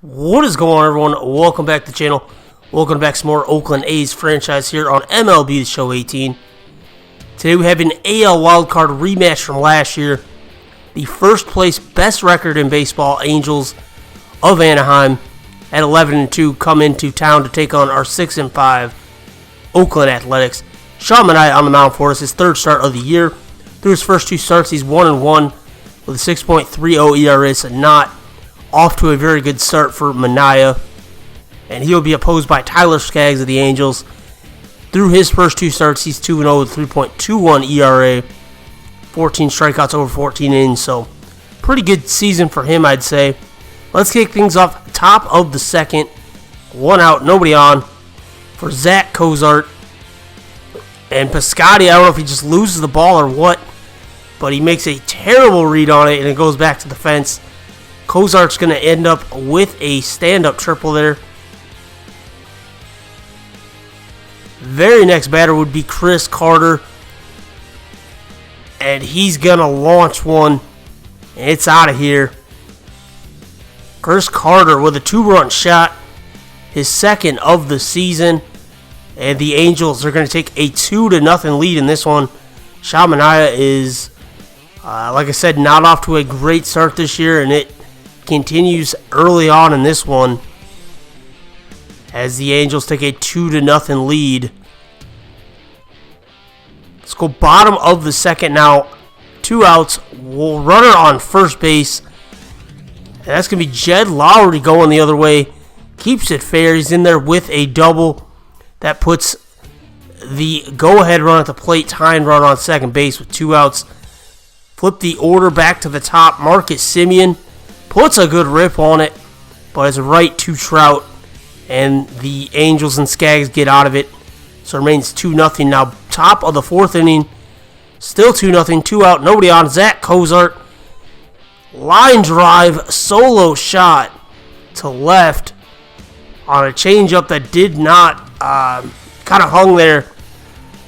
What is going on, everyone? Welcome back to the channel. Welcome back to some more Oakland A's franchise here on MLB The Show 18. Today we have an AL Wildcard rematch from last year. The first place best record in baseball, Angels of Anaheim, at 11-2, come into town to take on our 6-5 Oakland Athletics. Sean Manaea on the mound for us, his third start of the year. Through his first two starts, he's 1-1 with a 6.30 ERA, so not off to a very good start for Manaea. And he'll be opposed by Tyler Skaggs of the Angels. Through his first two starts, he's 2-0 with 3.21 ERA, 14 strikeouts over 14 innings, so pretty good season for him, I'd say. Let's kick things off top of the second. One out, nobody on for Zach Cozart. And Piscotty, I don't know if he just loses the ball or what, but he makes a terrible read on it, and it goes back to the fence. Cozart's going to end up with a stand-up triple there. Very next batter would be Chris Carter. And he's going to launch one. And it's out of here. Chris Carter with a two-run shot. His second of the season. And the Angels are going to take a 2-0 lead in this one. Sean Manaea is, like I said, not off to a great start this year. And it continues early on in this one as the Angels take a 2-0 lead. Let's go bottom of the second now. Two outs. Runner on first base. And that's going to be Jed Lowry going the other way. Keeps it fair. He's in there with a double. That puts the go-ahead run at the plate. Tying run on second base with two outs. Flip the order back to the top. Marcus Semien puts a good rip on it, but it's right to Trout, and the Angels and Skaggs get out of it. So it remains 2-0 now. Top of the fourth inning, still 2-0, two out, nobody on. Zach Cozart, line drive, solo shot to left on a changeup that did not, kind of hung there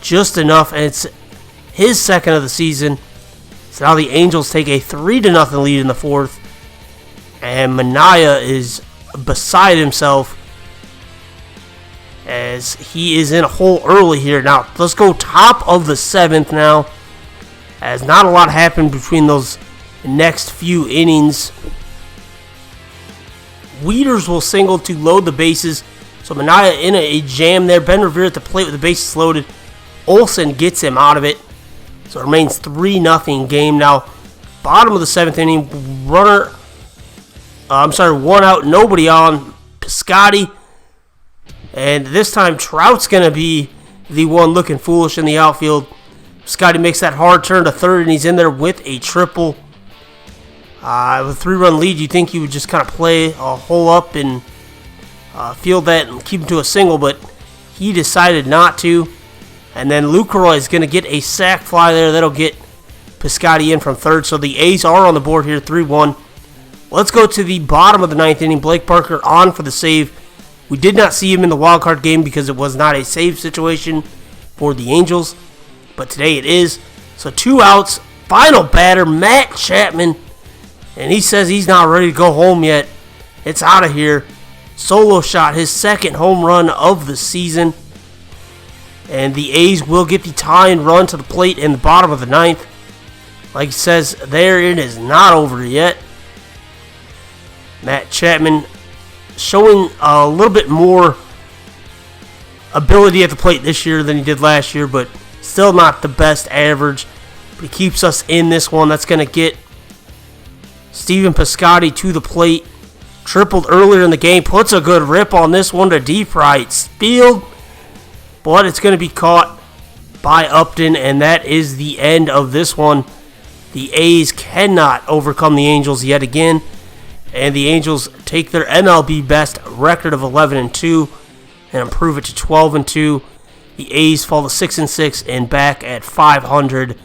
just enough, and it's his second of the season. So now the Angels take a 3-0 lead in the fourth. And Manaea is beside himself as he is in a hole early here. Now, let's go top of the seventh now, as not a lot happened between those next few innings. Wieters will single to load the bases. So Manaea in a jam there. Ben Revere at the plate with the bases loaded. Olsen gets him out of it. So it remains 3-0 game now. Bottom of the seventh inning, one out, nobody on. Piscotty. And this time, Trout's going to be the one looking foolish in the outfield. Piscotty makes that hard turn to third, and he's in there with a triple. With a 3-run lead, you'd think he would just kind of play a hole up and field that and keep him to a single, but he decided not to. And then Lucroy is going to get a sac fly there. That'll get Piscotty in from third. So the A's are on the board here, 3-1. Let's go to the bottom of the ninth inning. Blake Parker on for the save. We did not see him in the wild card game because it was not a save situation for the Angels, but today it is. So two outs. Final batter, Matt Chapman, and he says he's not ready to go home yet. It's out of here. Solo shot, his second home run of the season. And the A's will get the tying run to the plate in the bottom of the ninth. Like he says there, it is not over yet. Matt Chapman showing a little bit more ability at the plate this year than he did last year, but still not the best average. But he keeps us in this one. That's going to get Stephen Piscotty to the plate. Tripled earlier in the game. Puts a good rip on this one to deep right field. But it's going to be caught by Upton, and that is the end of this one. The A's cannot overcome the Angels yet again. And the Angels take their MLB best record of 11-2 and improve it to 12-2. The A's fall to 6-6 and back at 500.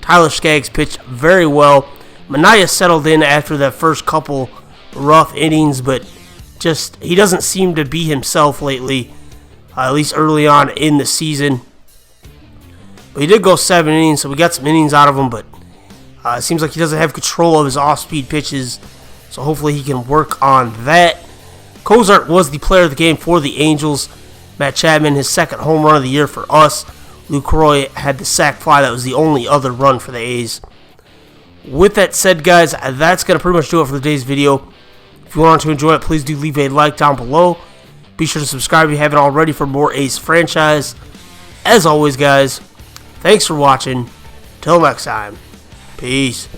Tyler Skaggs pitched very well. Manaea settled in after that first couple rough innings, but just he doesn't seem to be himself lately, at least early on in the season. But he did go 7 innings, so we got some innings out of him, but it seems like he doesn't have control of his off-speed pitches. So hopefully he can work on that. Cozart was the player of the game for the Angels. Matt Chapman, his second home run of the year for us. Lucroy had the sac fly. That was the only other run for the A's. With that said, guys, that's going to pretty much do it for today's video. If you want to enjoy it, please do leave a like down below. Be sure to subscribe if you haven't already for more A's franchise. As always, guys, thanks for watching. Till next time, peace.